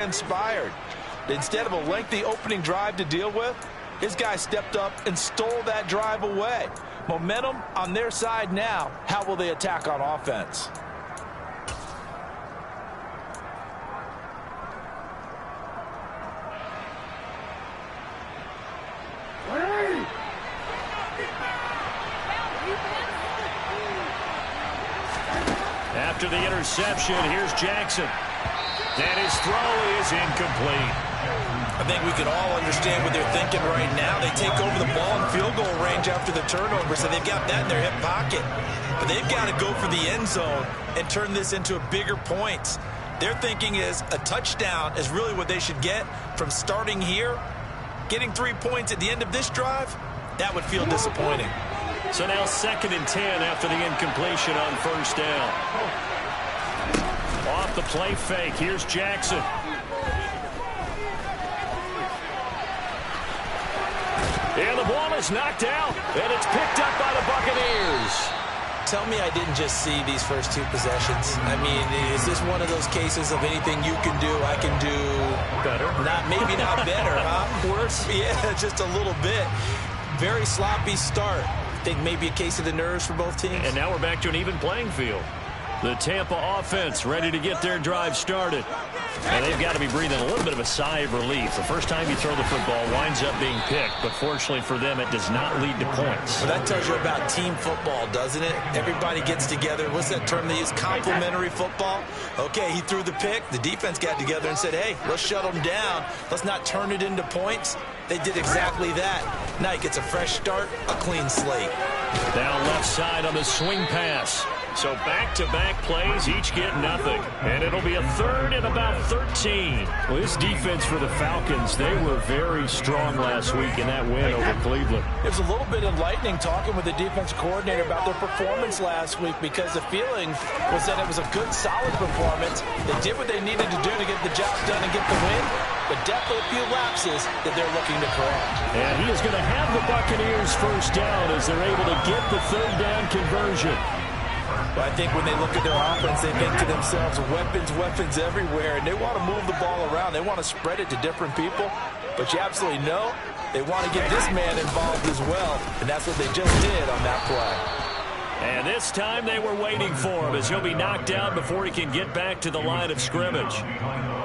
inspired. Instead of a lengthy opening drive to deal with, his guy stepped up and stole that drive away. Momentum on their side now. How will they attack on offense? After the interception, here's Jackson. And his throw is incomplete. I think we can all understand what they're thinking right now. They take over the ball in field goal range after the turnover, so they've got that in their hip pocket. But they've got to go for the end zone and turn this into a bigger points. Their thinking is a touchdown is really what they should get from starting here. Getting 3 points at the end of this drive, that would feel disappointing. So now 2nd and 10 after the incompletion on first down. Off the play fake, here's Jackson. And the ball is knocked out, and it's picked up by the Buccaneers. Tell me I didn't just see these first 2 possessions. I mean, is this one of those cases of anything you can do, I can do better? Maybe not better, huh? Worse? Yeah, just a little bit. Very sloppy start. I think maybe a case of the nerves for both teams. And now we're back to an even playing field. The Tampa offense ready to get their drive started. And they've got to be breathing a little bit of a sigh of relief. The first time you throw the football winds up being picked, but fortunately for them, it does not lead to points. Well, that tells you about team football, doesn't it? Everybody gets together. What's that term they use? Complementary football. Okay, he threw the pick. The defense got together and said, hey, let's shut them down. Let's not turn it into points. They did exactly that. Now he gets a fresh start, a clean slate. Down left side on the swing pass. So back-to-back plays, each get nothing. And it'll be a 3rd and about 13. Well, this defense for the Falcons, they were very strong last week in that win over Cleveland. It was a little bit enlightening talking with the defensive coordinator about their performance last week, because the feeling was that it was a good, solid performance. They did what they needed to do to get the job done and get the win, but definitely a few lapses that they're looking to correct. And he is going to have the Buccaneers first down as they're able to get the 3rd down conversion. But I think when they look at their offense, they think to themselves, weapons everywhere, and they want to move the ball around. They want to spread it to different people, but you absolutely know they want to get this man involved as well, and that's what they just did on that play. And this time they were waiting for him as he'll be knocked down before he can get back to the line of scrimmage.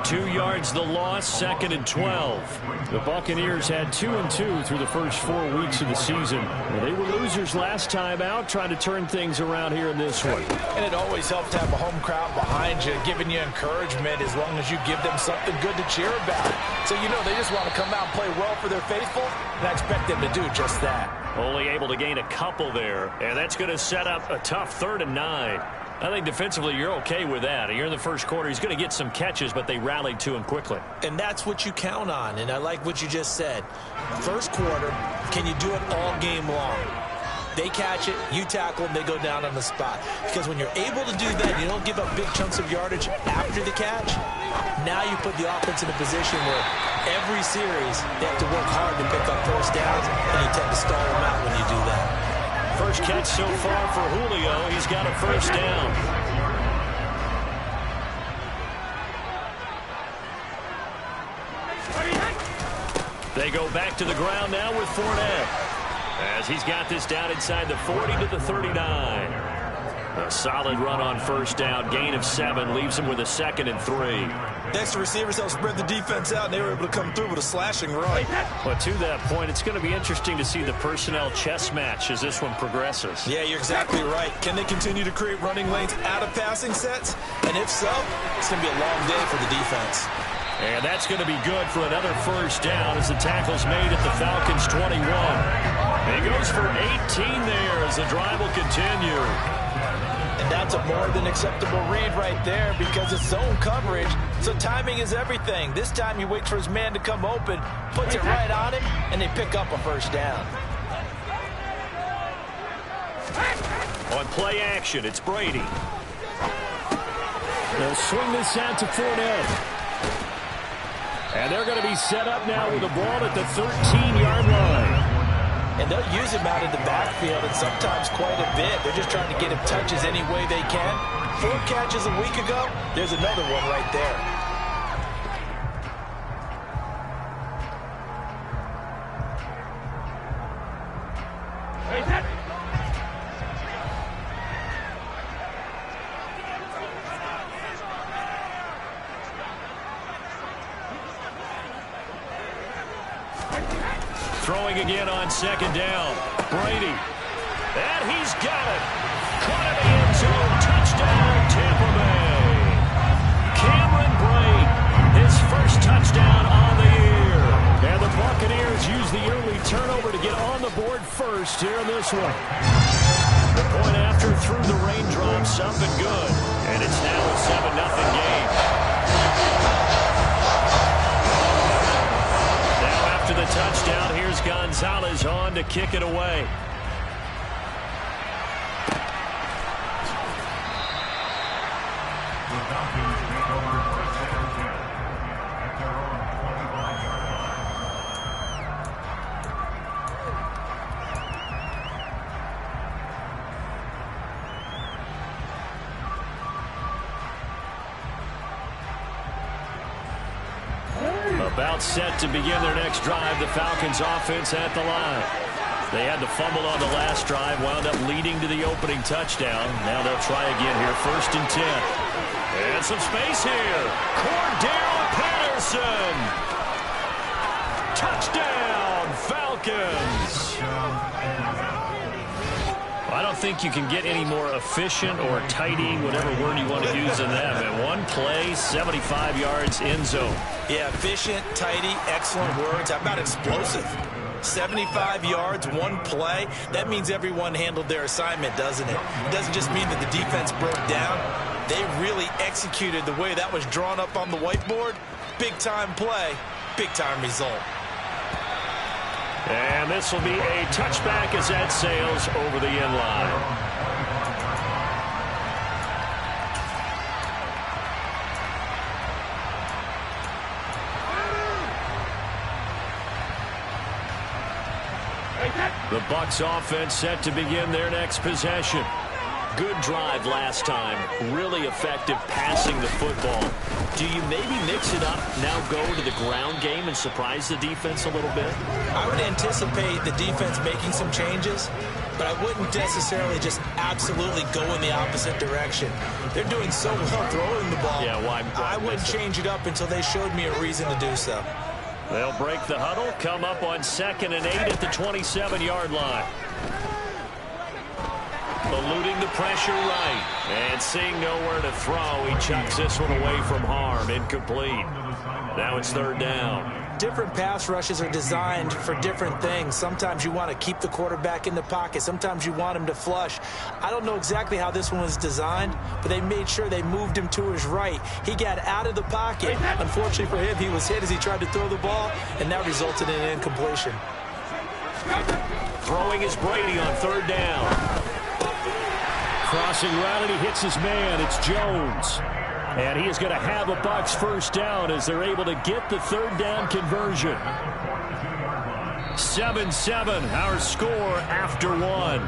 2 yards the loss, 2nd and 12. The Buccaneers had 2-2 through the first 4 weeks of the season. Well, they were losers last time out, trying to turn things around here in this one. And it always helps to have a home crowd behind you, giving you encouragement as long as you give them something good to cheer about. So you know they just want to come out and play well for their faithful, and I expect them to do just that. Only able to gain a couple there, and that's going to set up a tough 3rd and 9. I think defensively you're okay with that. You're in the first quarter. He's going to get some catches, but they rallied to him quickly. And that's what you count on, and I like what you just said. First quarter, can you do it all game long? They catch it, you tackle them, they go down on the spot. Because when you're able to do that, you don't give up big chunks of yardage after the catch. Now you put the offense in a position where every series they have to work hard to pick up first downs, and you tend to stall them out when you do that. First catch so far for Julio. He's got a first down. They go back to the ground now with Fournette, as he's got this down inside the 40 to the 39. A solid run on first down, gain of 7, leaves him with a 2nd and 3. Next, receivers help spread the defense out, and they were able to come through with a slashing run. But to that point, it's going to be interesting to see the personnel chess match as this one progresses. Yeah, you're exactly right. Can they continue to create running lanes out of passing sets? And if so, it's going to be a long day for the defense. And that's going to be good for another first down as the tackle's made at the Falcons' 21. He goes for 18 there as the drive will continue. And that's a more than acceptable read right there because it's zone coverage, so timing is everything. This time he waits for his man to come open, puts it right on him, and they pick up a first down. On play action, it's Brady. They'll swing this out to Fournette. And they're going to be set up now with the ball at the 13-yard line. And they'll use him out of the backfield, and sometimes quite a bit. They're just trying to get him touches any way they can. 4 catches a week ago. There's another one right there. Throwing again on second down. Brady. And he's got it. Caught in the end zone. Touchdown, Tampa Bay. Cameron Brate, his first touchdown on the year. And the Buccaneers use the early turnover to get on the board first here in this one. The point after through the raindrops up and good. And it's now a 7-0 game. Now after the touchdown, here's Gonzalez on to kick it away. About set to begin their next drive, the Falcons offense at the line. They had to fumble on the last drive, wound up leading to the opening touchdown. Now they'll try again here, 1st and 10. And some space here. Cordell Patterson. Touchdown, Falcons. I don't think you can get any more efficient or tidy, whatever word you want to use in that. And one play, 75 yards, end zone. Yeah, efficient, tidy, excellent words. How about explosive? 75 yards, one play. That means everyone handled their assignment, doesn't it? It doesn't just mean that the defense broke down. They really executed the way that was drawn up on the whiteboard. Big-time play, big-time result. And this will be a touchback as that sails over the end line. The Bucs offense set to begin their next possession. Good drive last time. Really effective passing the football. Do you maybe mix it up, now go to the ground game and surprise the defense a little bit? I would anticipate the defense making some changes, but I wouldn't necessarily just absolutely go in the opposite direction. They're doing so well throwing the ball. Yeah, why I wouldn't change it up until they showed me a reason to do so. They'll break the huddle, come up on 2nd and 8 at the 27-yard line. Eluding the pressure right. And seeing nowhere to throw, he chucks this one away from harm. Incomplete. Now it's 3rd down. Different pass rushes are designed for different things. Sometimes you want to keep the quarterback in the pocket. Sometimes you want him to flush. I don't know exactly how this one was designed, but they made sure they moved him to his right. He got out of the pocket. Unfortunately for him, he was hit as he tried to throw the ball, and that resulted in an incompletion. Throwing is Brady on 3rd down. Crossing route, and he hits his man. It's Jones. And he is going to have a Bucs 1st down as they're able to get the 3rd down conversion. 7-7, our score after 1.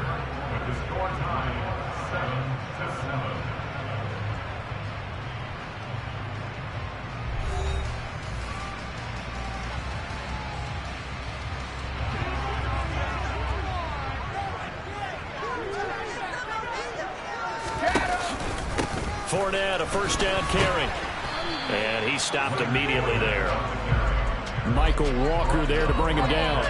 Fournette, a 1st down carry. And he stopped immediately there. Michael Walker there to bring him down.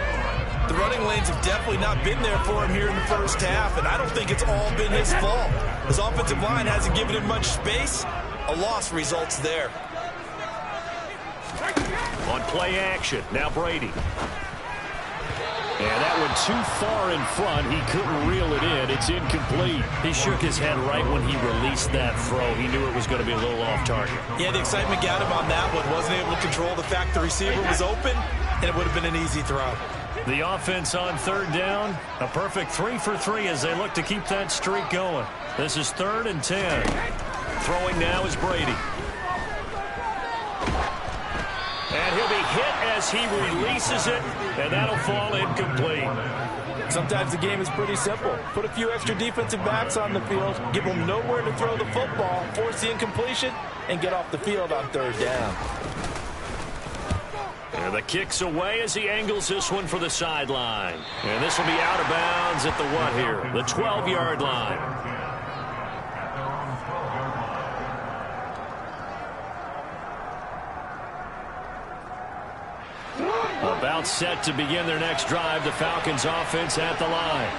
The running lanes have definitely not been there for him here in the first half, and I don't think it's all been his fault. His offensive line hasn't given him much space. A loss results there. On play action, now Brady. And that one too far in front. He couldn't reel it in. It's incomplete. He shook his head right when he released that throw. He knew it was going to be a little off target. Yeah, the excitement got him on that one. Wasn't able to control the fact the receiver was open, and it would have been an easy throw. The offense on 3rd down. A perfect 3 for 3 as they look to keep that streak going. This is 3rd and 10. Throwing now is Brady. And he'll be hit as he releases it, and that'll fall incomplete. Sometimes the game is pretty simple. Put a few extra defensive backs on the field, give them nowhere to throw the football, force the incompletion, and get off the field on 3rd down. And the kick's away as he angles this one for the sideline. And this will be out of bounds at the what here? The 12-yard line. About set to begin their next drive. The Falcons offense at the line.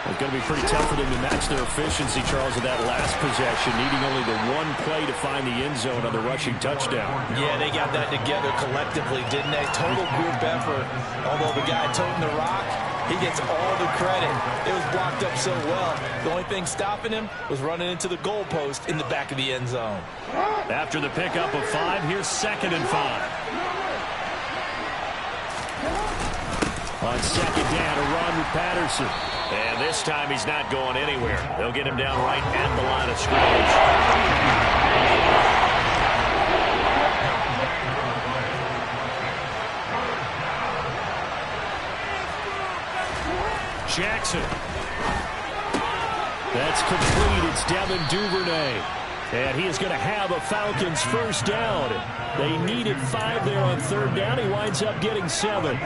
It's going to be pretty tough for them to match their efficiency, Charles, of that last possession, needing only the one play to find the end zone on the rushing touchdown. Yeah, they got that together collectively, didn't they? Total group effort. Although the guy toting the rock, he gets all the credit. It was blocked up so well. The only thing stopping him was running into the goalpost in the back of the end zone. After the pickup of 5, here's 2nd and 5. On 2nd down, a run with Patterson. And this time he's not going anywhere. They'll get him down right at the line of scrimmage. Jackson. That's complete. It's Devin Duvernay. And he is going to have a Falcons first down. They needed 5 there on 3rd down. He winds up getting 7.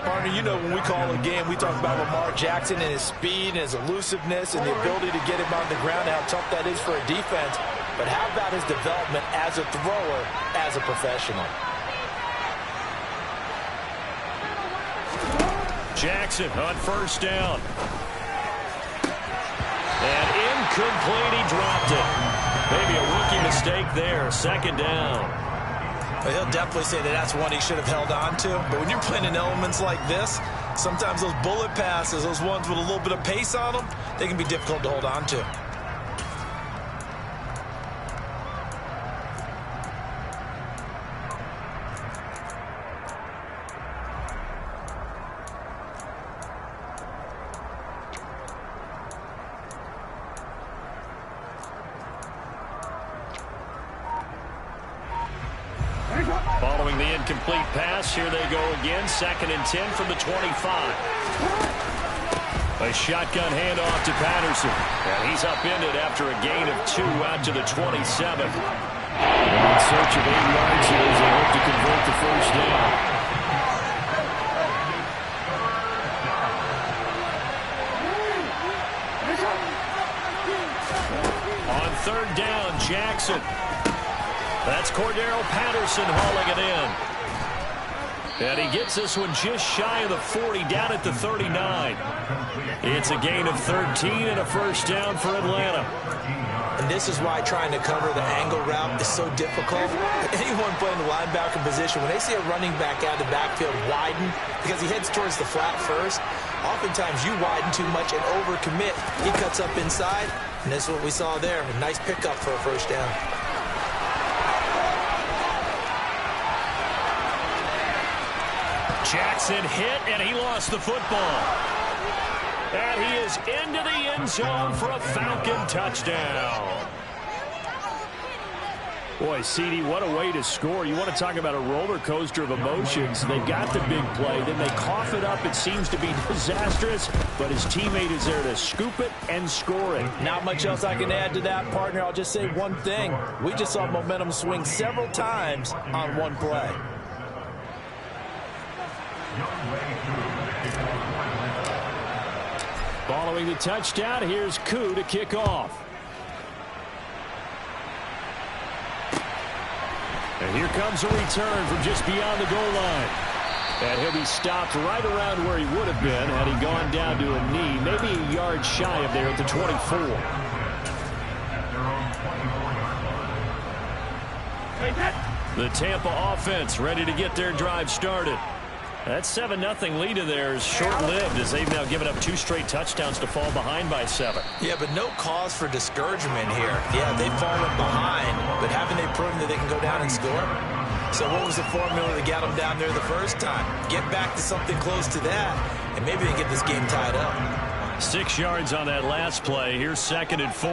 Partner, you know when we call a game, we talk about Lamar Jackson and his speed and his elusiveness and the ability to get him on the ground, how tough that is for a defense. But how about his development as a thrower, as a professional? Jackson on 1st down. And incomplete, he dropped it. Maybe a rookie mistake there. 2nd down. He'll definitely say that that's one he should have held on to. But when you're playing in elements like this, sometimes those bullet passes, those ones with a little bit of pace on them, they can be difficult to hold on to. Following the incomplete pass, here they go again. 2nd and 10 from the 25. A shotgun handoff to Patterson. And he's upended after a gain of 2 out to the 27. In search of 8 yards here as they hope to convert the first down. On 3rd down, Jackson. That's Cordero Patterson hauling it in. And he gets this one just shy of the 40, down at the 39. It's a gain of 13 and a first down for Atlanta. And this is why trying to cover the angle route is so difficult. Anyone playing the linebacker position, when they see a running back out of the backfield widen, because he heads towards the flat first, oftentimes you widen too much and overcommit. He cuts up inside, and that's what we saw there. A nice pickup for a first down. Jackson hit, and he lost the football. And he is into the end zone for a Falcon touchdown. Boy, CD, what a way to score. You want to talk about a roller coaster of emotions. They got the big play, then they cough it up. It seems to be disastrous, but his teammate is there to scoop it and score it. Not much else I can add to that, partner. I'll just say one thing. We just saw momentum swing several times on one play. Following the touchdown, here's Koo to kick off. And here comes a return from just beyond the goal line. And he'll be stopped right around where he would have been had he gone down to a knee, maybe a yard shy of there at the 24. The Tampa offense ready to get their drive started. That 7-0 lead of theirs short-lived as they've now given up 2 straight touchdowns to fall behind by 7. Yeah, but no cause for discouragement here. Yeah, they've fallen behind, but haven't they proven that they can go down and score? So what was the formula that got them down there the first time? Get back to something close to that, and maybe they get this game tied up. 6 yards on that last play. Here's 2nd and 4.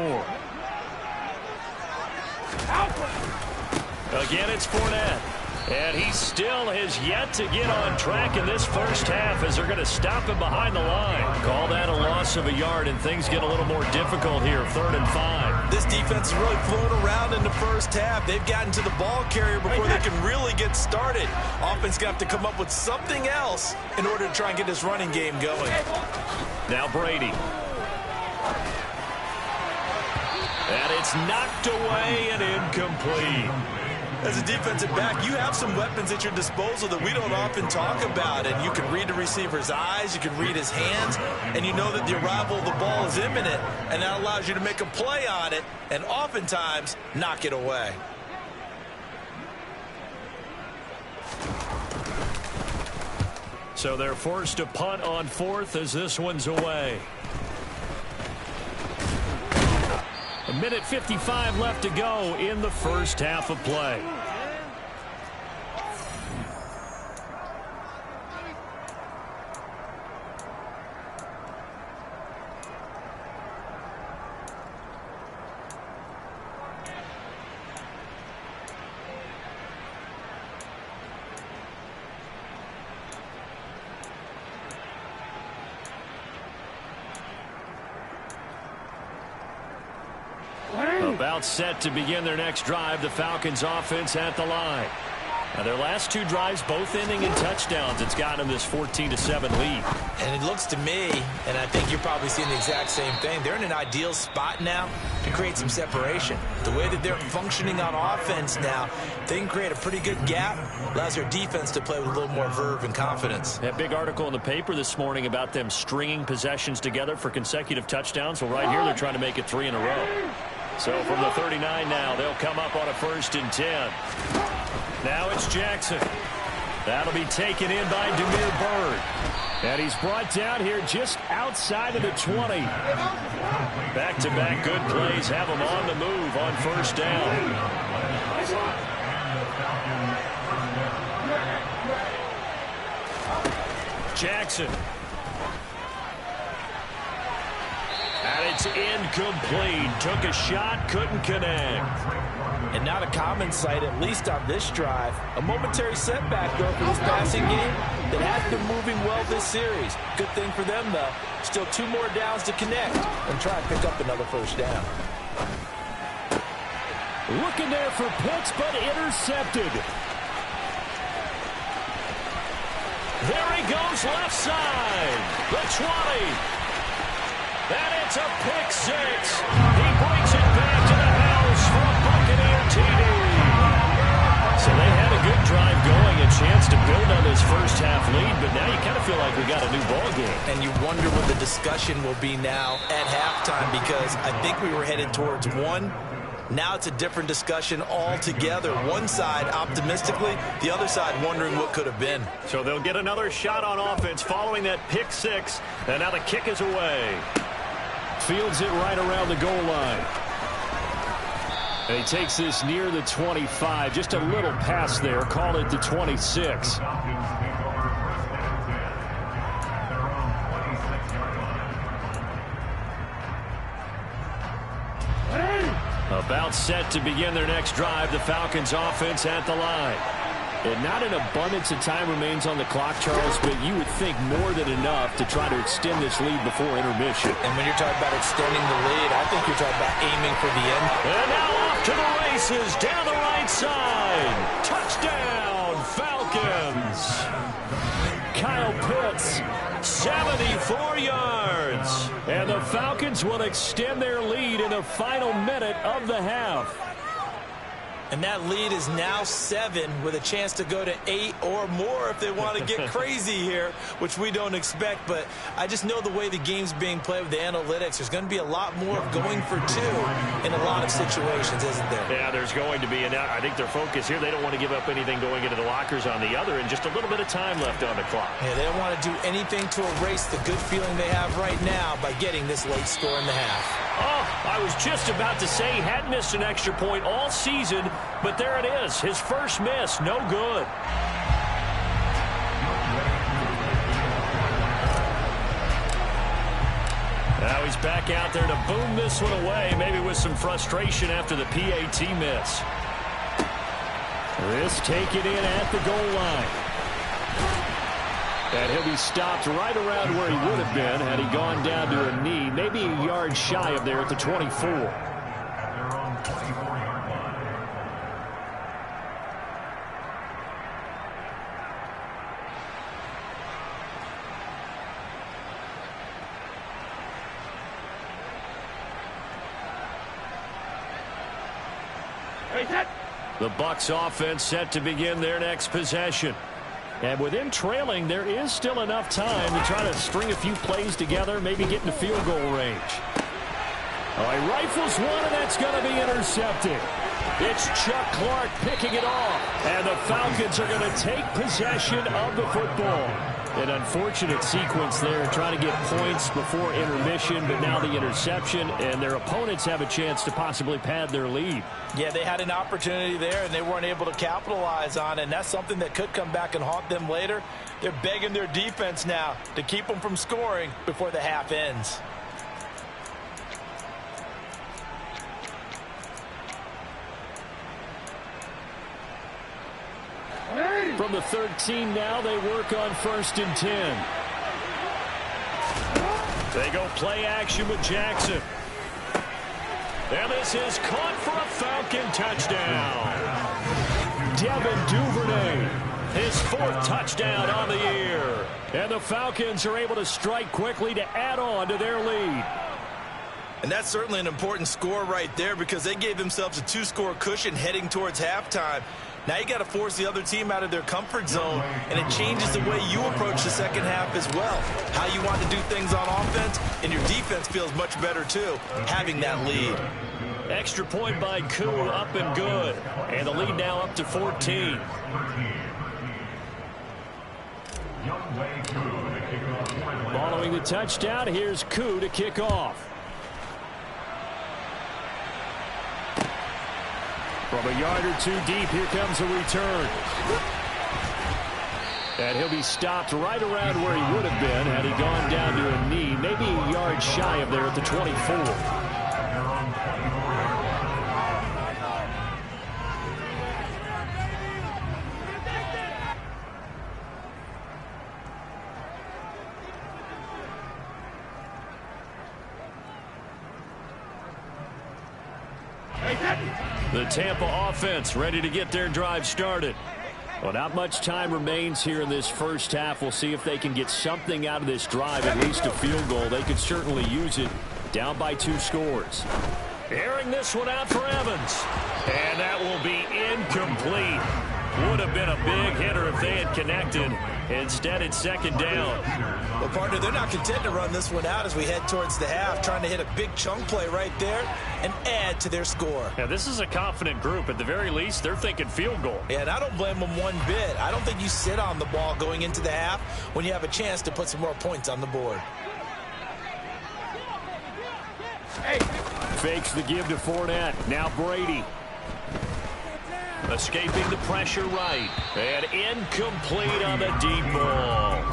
Again, it's Fournette. And he still has yet to get on track in this first half as they're going to stop him behind the line. Call that a loss of a yard, and things get a little more difficult here. 3rd and 5. This defense is really floating around in the first half. They've gotten to the ball carrier before they can really get started. Offense got to come up with something else in order to try and get this running game going. Now Brady. And it's knocked away and incomplete. As a defensive back, you have some weapons at your disposal that we don't often talk about. And you can read the receiver's eyes, you can read his hands, and you know that the arrival of the ball is imminent. And that allows you to make a play on it and oftentimes knock it away. So they're forced to punt on fourth as this one's away. A minute 55 left to go in the first half of play. About set to begin their next drive. The Falcons offense at the line. Now their last two drives both ending in touchdowns. It's got them this 14-7 lead. And it looks to me, and I think you're probably seeing the exact same thing, they're in an ideal spot now to create some separation. The way that they're functioning on offense now, they can create a pretty good gap. Allows their defense to play with a little more verve and confidence. That big article in the paper this morning about them stringing possessions together for consecutive touchdowns. Well, right here they're trying to make it 3 in a row. So from the 39 now, they'll come up on a 1st and 10. Now it's Jackson. That'll be taken in by Demir Bird. And he's brought down here just outside of the 20. Back-to-back good plays have him on the move on 1st down. Jackson. And it's incomplete. Took a shot, couldn't connect. And not a common sight, at least on this drive. A momentary setback, though, for this passing game that has been moving well this series. Good thing for them, though. Still 2 more downs to connect and try and pick up another 1st down. Looking there for Pitts, but intercepted. There he goes, left side. The 20. And it's a pick 6. He brings it back to the house for a Buccaneer TD. So they had a good drive going, a chance to build on this first half lead, but now you kind of feel like we got a new ball game. And you wonder what the discussion will be now at halftime, because I think we were headed towards 1. Now it's a different discussion altogether. One side optimistically, the other side wondering what could have been. So they'll get another shot on offense following that pick 6, and now the kick is away. Fields it right around the goal line. And he takes this near the 25. Just a little pass there. Call it the 26. About set to begin their next drive. The Falcons offense at the line. And not an abundance of time remains on the clock, Charles, but you would think more than enough to try to extend this lead before intermission. And when you're talking about extending the lead, I think you're talking about aiming for the end. And now off to the races, down the right side. Touchdown, Falcons. Kyle Pitts, 74 yards. And the Falcons will extend their lead in the final minute of the half. And that lead is now 7 with a chance to go to 8 or more if they want to get crazy here, which we don't expect. But I just know the way the game's being played with the analytics, there's going to be a lot more of going for 2 in a lot of situations, isn't there? Yeah, there's going to be. And I think their focus here, they don't want to give up anything going into the lockers on the other, and just a little bit of time left on the clock. Yeah, they don't want to do anything to erase the good feeling they have right now by getting this late score in the half. Oh, I was just about to say he hadn't missed an extra point all season, but there it is. His first miss, no good. Now he's back out there to boom this one away, maybe with some frustration after the PAT miss. This taken in at the goal line. And he'll be stopped right around where he would have been had he gone down to a knee, maybe a yard shy of there at the 24. The Bucs offense set to begin their next possession. And with him trailing, there is still enough time to try to string a few plays together, maybe get into field goal range. Oh, he rifles one, and that's going to be intercepted. It's Chuck Clark picking it off, and the Falcons are going to take possession of the football. An unfortunate sequence there, trying to get points before intermission, but now the interception, and their opponents have a chance to possibly pad their lead. Yeah, they had an opportunity there, and they weren't able to capitalize on it, and that's something that could come back and haunt them later. They're begging their defense now to keep them from scoring before the half ends. From the 13 now, they work on 1st and 10. They go play action with Jackson. And this is caught for a Falcon touchdown. Devin Duvernay, his 4th touchdown on the year. And the Falcons are able to strike quickly to add on to their lead. And that's certainly an important score right there because they gave themselves a 2-score cushion heading towards halftime. Now you got to force the other team out of their comfort zone, and it changes the way you approach the second half as well. How you want to do things on offense, and your defense feels much better too, having that lead. Extra point by Koo, up and good. And the lead now up to 14. Following the touchdown, here's Koo to kick off. From a yard or 2 deep, here comes a return. And he'll be stopped right around where he would have been had he gone down to a knee, maybe a yard shy of there at the 24. The Tampa offense ready to get their drive started. Well, not much time remains here in this first half. We'll see if they can get something out of this drive, at least a field goal. They could certainly use it. Down by 2 scores. Airing this one out for Evans. And that will be incomplete. Would have been a big hitter if they had connected. Instead, it's 2nd down. Well, partner, they're not content to run this one out as we head towards the half, trying to hit a big chunk play right there and add to their score. Yeah, this is a confident group. At the very least, they're thinking field goal. Yeah, and I don't blame them one bit. I don't think you sit on the ball going into the half when you have a chance to put some more points on the board. Fakes the give to Fournette. Now Brady. Escaping the pressure right. And incomplete on the deep ball.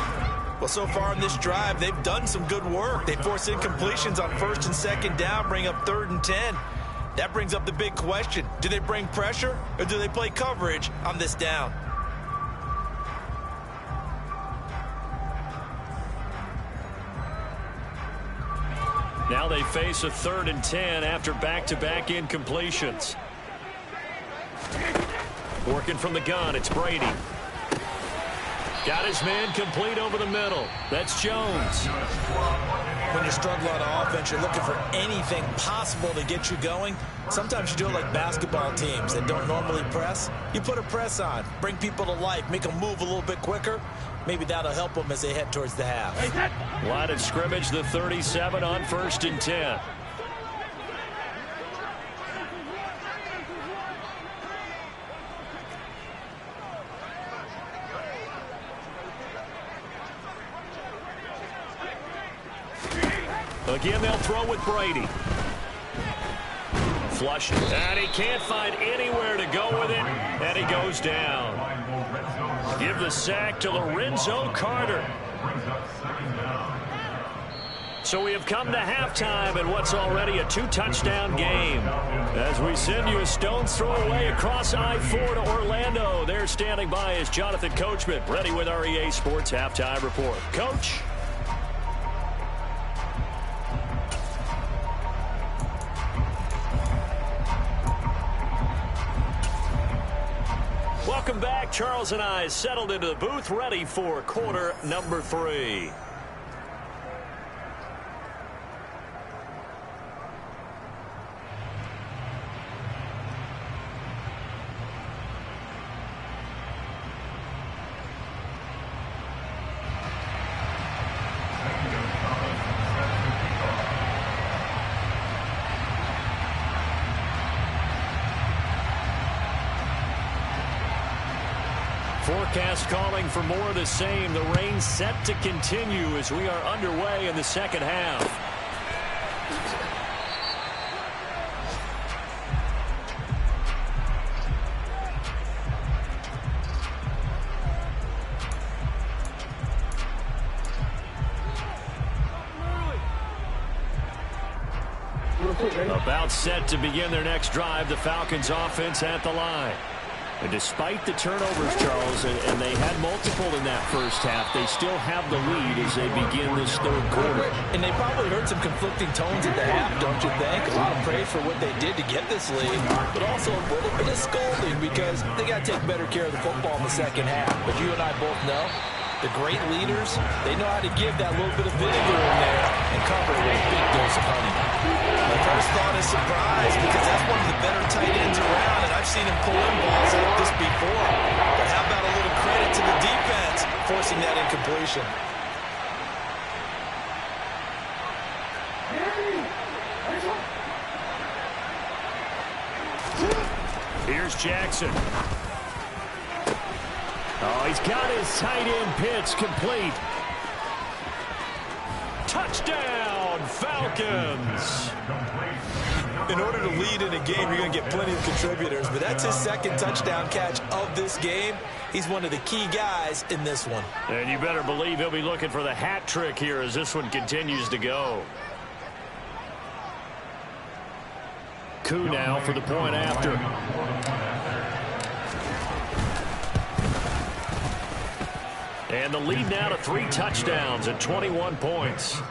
Well, so far in this drive, they've done some good work. They force incompletions on 1st and 2nd down, bring up 3rd and 10. That brings up the big question. Do they bring pressure or do they play coverage on this down? Now they face a 3rd and 10 after back-to-back incompletions. Working from the gun, it's Brady. Got his man complete over the middle. That's Jones. When you struggle on offense, you're looking for anything possible to get you going. Sometimes you do it like basketball teams that don't normally press. You put a press on, bring people to life, make them move a little bit quicker. Maybe that'll help them as they head towards the half. Line of scrimmage, the 37 on 1st and 10. Again, they'll throw with Brady. Flush, and he can't find anywhere to go with it, and he goes down. Give the sack to Lorenzo Carter. So we have come to halftime in what's already a 2-touchdown game. As we send you a stone's throw away across I-4 to Orlando. There standing by is Jonathan Coachman, ready with our EA Sports Halftime Report. Coach. Welcome back. Charles and I settled into the booth, ready for quarter number 3. Forecast calling for more of the same. The rain set to continue as we are underway in the second half. About set to begin their next drive. The Falcons offense at the line. And despite the turnovers, Charles, and they had multiple in that first half, they still have the lead as they begin this third quarter. And they probably heard some conflicting tones at the half, don't you think? A lot of praise for what they did to get this lead, but also a little bit of scolding because they got to take better care of the football in the second half. But you and I both know the great leaders, they know how to give that little bit of vinegar in there and cover it with a big dose of honey. My first thought is surprise because that's one of the better tight ends around, and I've seen him pull in balls like this before. But how about a little credit to the defense forcing that incompletion? Here's Jackson. Oh, he's got his tight end pitch complete. Touchdown, Falcons. In order to lead in a game, you're going to get plenty of contributors, but that's his second touchdown catch of this game. He's one of the key guys in this one. And you better believe he'll be looking for the hat trick here as this one continues to go. Coup now for the point after. And the lead now to 3 touchdowns at 21 points.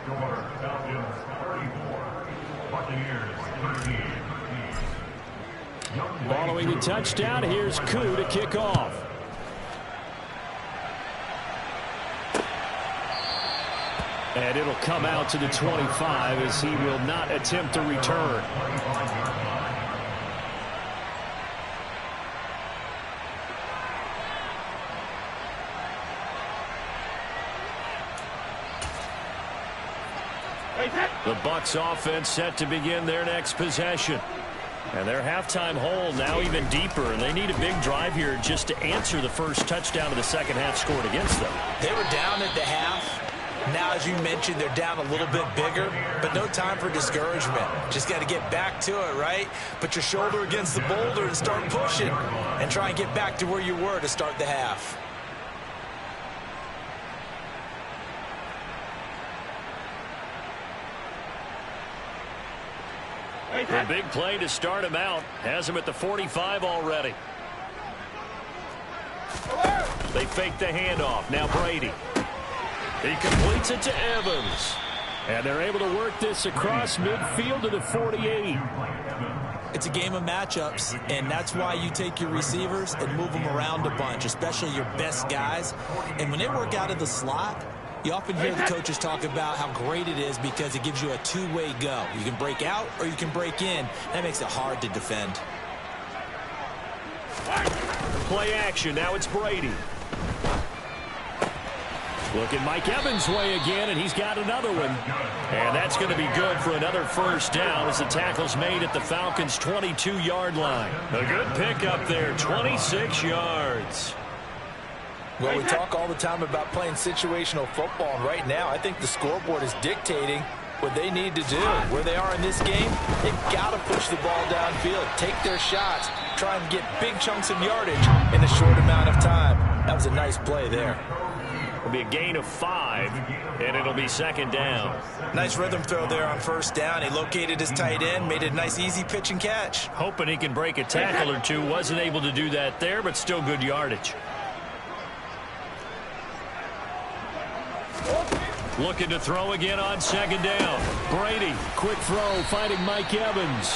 Following the touchdown, here's Coup to kick off. And it'll come out to the 25 as he will not attempt to return. The Bucs offense set to begin their next possession. And their halftime hole now even deeper, and they need a big drive here just to answer the first touchdown of the second half scored against them. They were down at the half. Now, as you mentioned, they're down a little bit bigger, but no time for discouragement. Just got to get back to it, right? Put your shoulder against the boulder and start pushing and try and get back to where you were to start the half. A big play to start him out. Has him at the 45 already. They fake the handoff. Now Brady. He completes it to Evans. And they're able to work this across midfield to the 48. It's a game of matchups, and that's why you take your receivers and move them around a bunch, especially your best guys. And when they work out of the slot, you often hear the coaches talk about how great it is because it gives you a two-way go. You can break out or you can break in. That makes it hard to defend. Play action. Now it's Brady. Looking Mike Evans' way again, and he's got another one. And that's going to be good for another first down as the tackle's made at the Falcons' 22-yard line. A good pickup there, 26 yards. Well, we talk all the time about playing situational football, and right now I think the scoreboard is dictating what they need to do. Where they are in this game, they've got to push the ball downfield, take their shots, try and get big chunks of yardage in a short amount of time. That was a nice play there. It'll be a gain of 5, and it'll be second down. Nice rhythm throw there on first down. He located his tight end, made a nice easy pitch and catch. Hoping he can break a tackle or two. Wasn't able to do that there, but still good yardage. Looking to throw again on second down. Brady, quick throw, finding Mike Evans.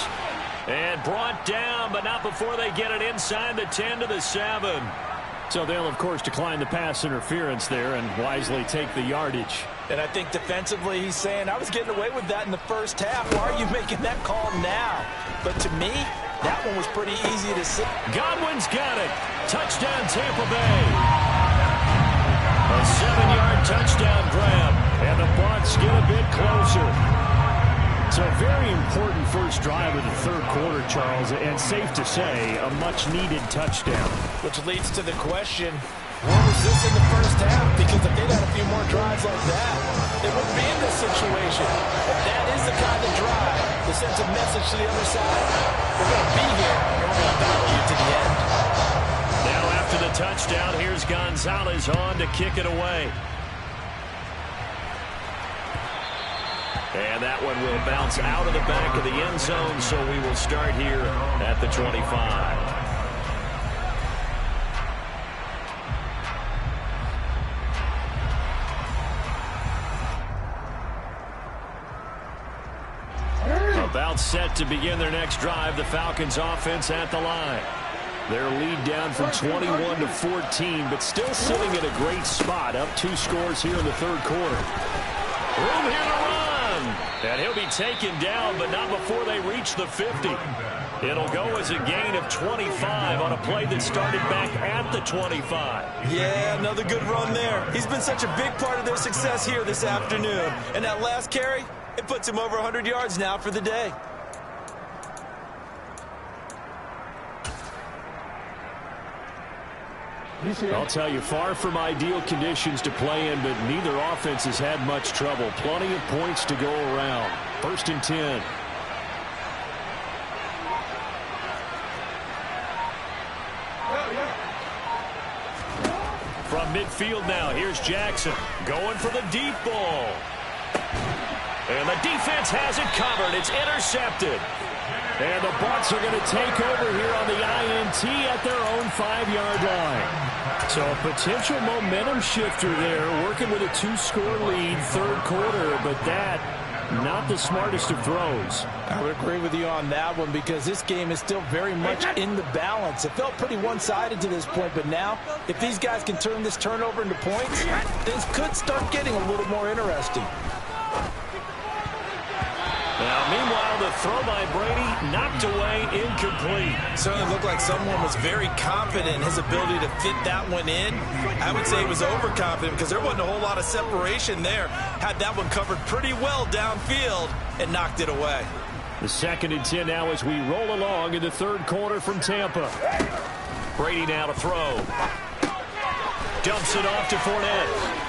And brought down, but not before they get it inside the 10 to the 7. So they'll, of course, decline the pass interference there and wisely take the yardage. And I think defensively he's saying, I was getting away with that in the first half. Why are you making that call now? But to me, that one was pretty easy to see. Godwin's got it. Touchdown, Tampa Bay. A 7-yard touchdown grab. And the Bucs get a bit closer. So a very important first drive of the third quarter, Charles, and safe to say, a much-needed touchdown. Which leads to the question, Where was this in the first half? Because if they'd had a few more drives like that, they wouldn't be in this situation. That is the kind of drive that sends a message to the other side. We're going to be here, and we're going to battle you to the end. Now after the touchdown, here's Gonzalez on to kick it away. And that one will bounce out of the back of the end zone, so we will start here at the 25. About set to begin their next drive, the Falcons offense at the line. Their lead down from 21 to 14, but still sitting at a great spot, up 2 scores here in the third quarter. Room here to run. And he'll be taken down, but not before they reach the 50. It'll go as a gain of 25 on a play that started back at the 25. Yeah, another good run there. He's been such a big part of their success here this afternoon. And that last carry, it puts him over 100 yards now for the day. I'll tell you, far from ideal conditions to play in, but neither offense has had much trouble. Plenty of points to go around. 1st and 10. From midfield now, here's Jackson going for the deep ball. And the defense has it covered. It's intercepted. And the Bucs are going to take over here on the INT at their own 5-yard line. So a potential momentum shifter there, working with a 2-score lead, third quarter, but that, not the smartest of throws. I would agree with you on that one because this game is still very much in the balance. It felt pretty one-sided to this point, but now, if these guys can turn this turnover into points, things could start getting a little more interesting. Now, meanwhile, the throw by Brady knocked away, incomplete. Certainly looked like someone was very confident in his ability to fit that one in. I would say he was overconfident because there wasn't a whole lot of separation there. Had that one covered pretty well downfield and knocked it away. The 2nd and 10 now as we roll along in the third quarter from Tampa. Brady now to throw. Dumps it off to Fournette.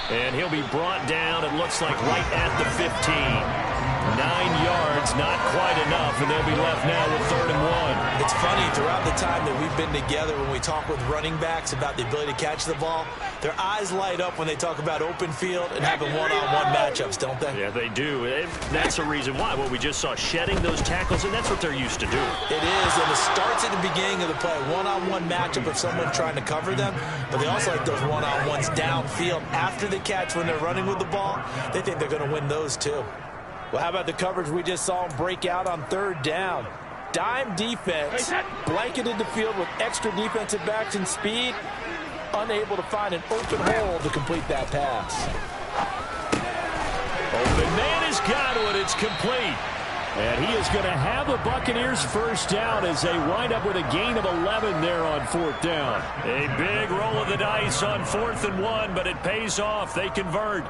And he'll be brought down, it looks like, right at the 15. 9 yards, not quite enough, and they'll be left now with 3rd and 1. It's funny, throughout the time that we've been together, when we talk with running backs about the ability to catch the ball, their eyes light up when they talk about open field and having one-on-one matchups, don't they? Yeah, they do. And that's the reason why. Well, we just saw shedding those tackles, and that's what they're used to doing. It is, and it starts at the beginning of the play. One-on-one matchup with someone trying to cover them, but they also like those one-on-ones downfield after the catch when they're running with the ball. They think they're going to win those, too. Well, how about the coverage we just saw him break out on 3rd down? Dime defense, blanketed the field with extra defensive backs and speed, unable to find an open hole to complete that pass. Open man has got it. It's complete. And he is going to have the Buccaneers first down as they wind up with a gain of 11 there on 4th down. A big roll of the dice on 4th and 1, but it pays off. They convert.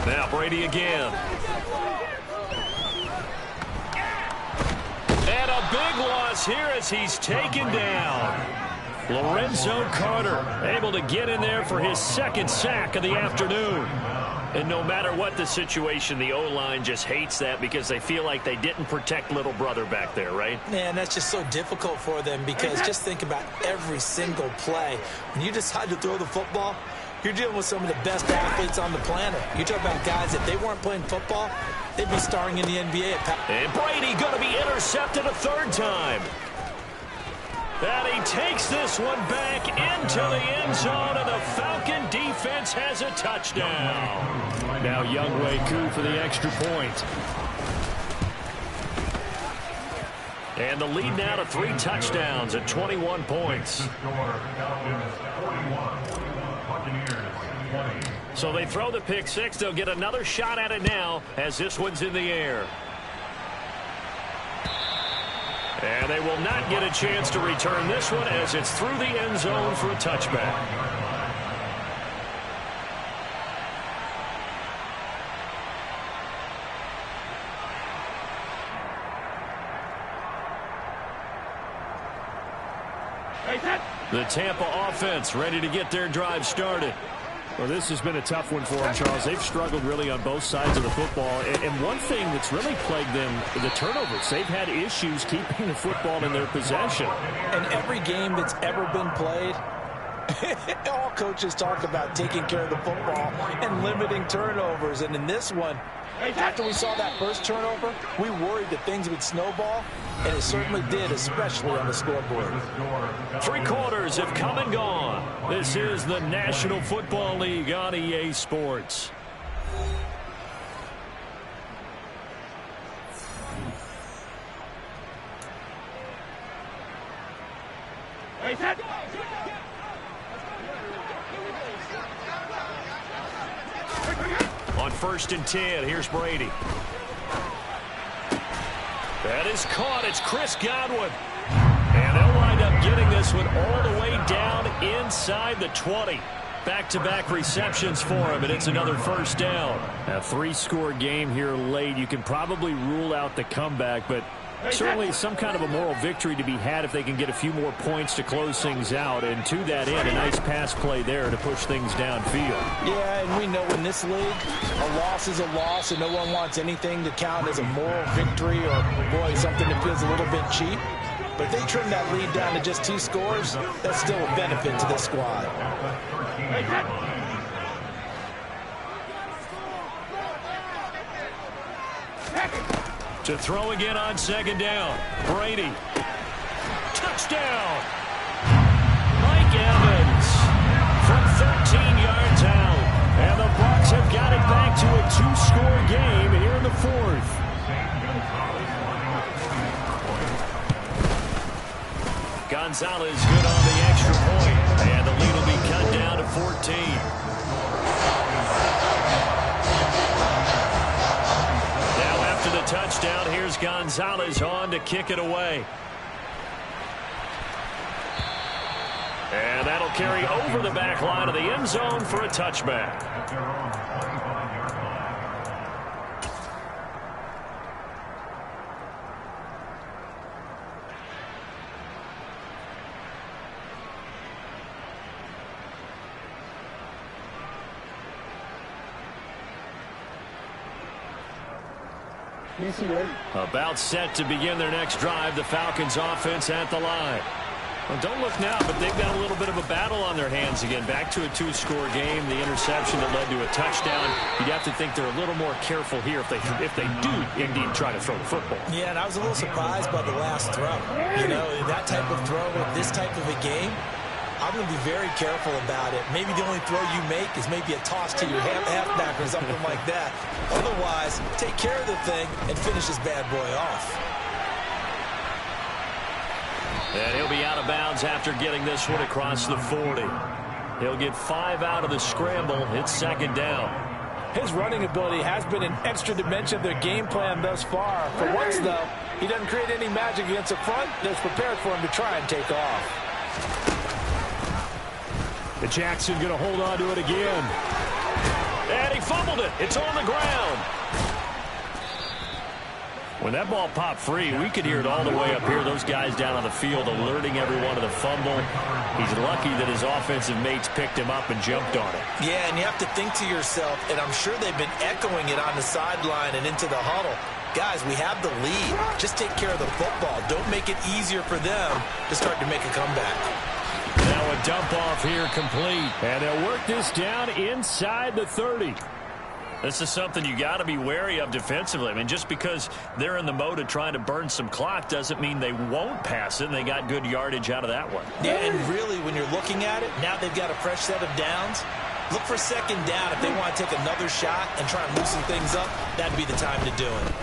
Now Brady again. And a big loss here as he's taken down. Lorenzo Carter able to get in there for his 2nd sack of the afternoon. And no matter what the situation, the O-line just hates that because they feel like they didn't protect little brother back there, right? Man, that's just so difficult for them because just think about every single play. When you decide to throw the football, you're dealing with some of the best athletes on the planet. You talk about guys, if they weren't playing football, they'd be starring in the NBA. And Brady going to be intercepted a 3rd time. And he takes this one back into the end zone, and the Falcon defense has a touchdown. Now Younghoe Koo for the extra point. And the lead now to 3 touchdowns at 21 points. So they throw the pick 6. They'll get another shot at it now as this one's in the air. And they will not get a chance to return this one as it's through the end zone for a touchback. The Tampa offense ready to get their drive started. Well, this has been a tough one for them, Charles. They've struggled really on both sides of the football. And one thing that's really plagued them, the turnovers. They've had issues keeping the football in their possession. And every game that's ever been played, all coaches talk about taking care of the football and limiting turnovers. And in this one, after we saw that first turnover, we worried that things would snowball, and it certainly did, especially on the scoreboard. 3 quarters have come and gone. This is the National Football League on EA Sports. On 1st and 10, here's Brady. That is caught. It's Chris Godwin. And they'll wind up getting this one all the way down inside the 20. Back-to-back receptions for him, and it's another first down. A 3-score game here late. You can probably rule out the comeback, but certainly some kind of a moral victory to be had if they can get a few more points to close things out. And to that end, a nice pass play there to push things downfield. Yeah, and we know in this league, a loss is a loss, and no one wants anything to count as a moral victory or, boy, something that feels a little bit cheap. But if they trim that lead down to just 2 scores, that's still a benefit to this squad. To throw again on 2nd down. Brady. Touchdown. Mike Evans from 13 yards out. And the Bucs have got it back to a 2-score game here in the 4th. Gonzalez good on the extra point. And the lead will be cut down to 14. The touchdown. Here's Gonzalez on to kick it away. And that'll carry over the back line of the end zone for a touchback. About set to begin their next drive. The Falcons offense at the line. Well, don't look now, but they've got a little bit of a battle on their hands again. Back to a 2-score game. The interception that led to a touchdown. You'd have to think they're a little more careful here if they do indeed try to throw the football. Yeah, and I was a little surprised by the last throw. You know, that type of throw with this type of a game, I'm going to be very careful about it. Maybe the only throw you make is maybe a toss to your halfback or something like that. Otherwise, take care of the thing and finish this bad boy off. And he'll be out of bounds after getting this one across the 40. He'll get 5 out of the scramble. It's 2nd down. His running ability has been an extra dimension of their game plan thus far. For once, though, he doesn't create any magic against the front that's prepared for him to try and take off. The Jackson going to hold on to it again. And he fumbled it. It's on the ground. When that ball popped free, we could hear it all the way up here. Those guys down on the field alerting everyone to the fumble. He's lucky that his offensive mates picked him up and jumped on it. Yeah, and you have to think to yourself, and I'm sure they've been echoing it on the sideline and into the huddle. Guys, we have the lead. Just take care of the football. Don't make it easier for them to start to make a comeback. Now a dump off here complete. And they'll work this down inside the 30. This is something you got to be wary of defensively. I mean, just because they're in the mode of trying to burn some clock doesn't mean they won't pass it, and they got good yardage out of that one. Yeah, and really, when you're looking at it, now they've got a fresh set of downs. Look for 2nd down. If they want to take another shot and try and loosen things up, that'd be the time to do it.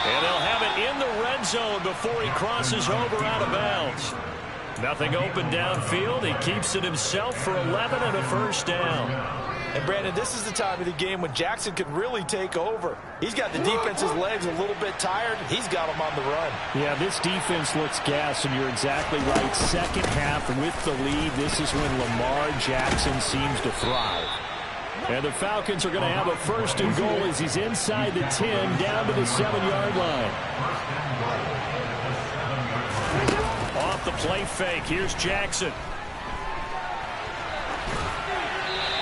And they'll have it in the red zone before he crosses over out of bounds. Nothing open downfield. He keeps it himself for 11 and a first down. And, Brandon, this is the time of the game when Jackson could really take over. He's got the defense's legs a little bit tired. He's got them on the run. Yeah, this defense looks gassed, and you're exactly right. Second half with the lead, this is when Lamar Jackson seems to thrive. And the Falcons are going to have a first and goal as he's inside the 10, down to the 7-yard line. Off the play fake. Here's Jackson.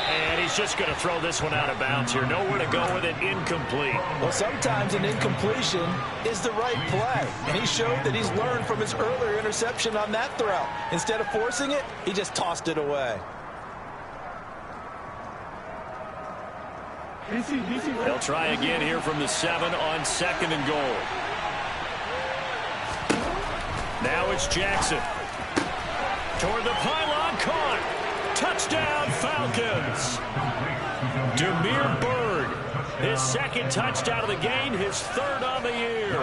And he's just going to throw this one out of bounds here. Nowhere to go with it. Incomplete. Well, sometimes an incompletion is the right play. And he showed that he's learned from his earlier interception on that throw. Instead of forcing it, he just tossed it away. They'll try again here from the 7 on 2nd and goal. Now it's Jackson. Toward the pylon, caught. Touchdown, Falcons. Demir Bird, his 2nd touchdown of the game, his 3rd on the year.